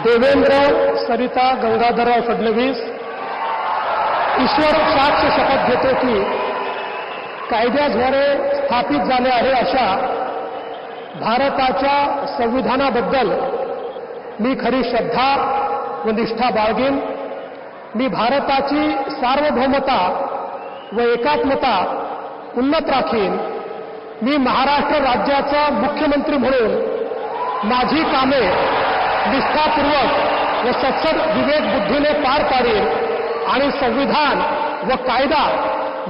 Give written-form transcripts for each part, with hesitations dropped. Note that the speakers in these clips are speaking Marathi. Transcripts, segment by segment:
देवेंद्र सरिता गंगाधरराव फडणवीस ईश्वर साक्ष शपथ घेतो की कायद्याद्वारे स्थापित झाले आहे अशा भारताच्या संविधानाबद्दल मी खरी श्रद्धा व निष्ठा बाळगेन। मी भारताची सार्वभौमता व एकात्मता उन्नत राखीन। मी महाराष्ट्र राज्याचा मुख्यमंत्री म्हणून माझी कामे निष्ठापूर्वक व सत्सद विवेक बुद्धीने पार पाडेन आणि संविधान व कायदा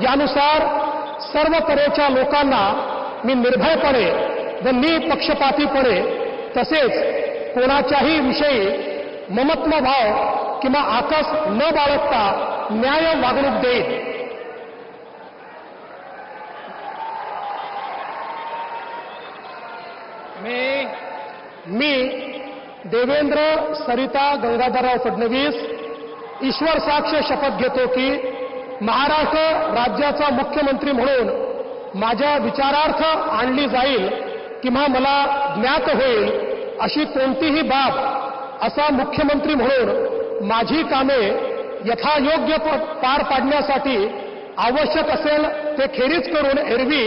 यानुसार सर्व तऱ्हेच्या लोकांना मी निर्भयपणे व निपक्षपातीपणे तसेच कोणाच्याही विषयी ममत्व भाव किंवा आकस न बाळगता न्याय वागणूक देईन। मी देवेंद्र सरिता गंगाधरराव फडणवीस ईश्वर साक्ष शपथ घेतो की महाराष्ट्र राज्याचा मुख्यमंत्री म्हणून माझ्या विचारार्थ आणली जाईल किंवा मला ज्ञात होईल अशी कोणतीही बाब असा मुख्यमंत्री म्हणून माझी कामे यथायोग्य पार पाडण्यासाठी आवश्यक असेल ते खेरीज करून एरवी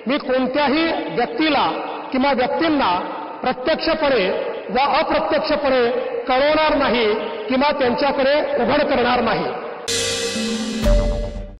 मी कोणत्याही व्यक्तीला किंवा व्यक्तींना प्रत्यक्षपणे व अप्रत्यक्षपणे कळवणार नाही किंवा त्यांच्याकडे उघड करणार नाही।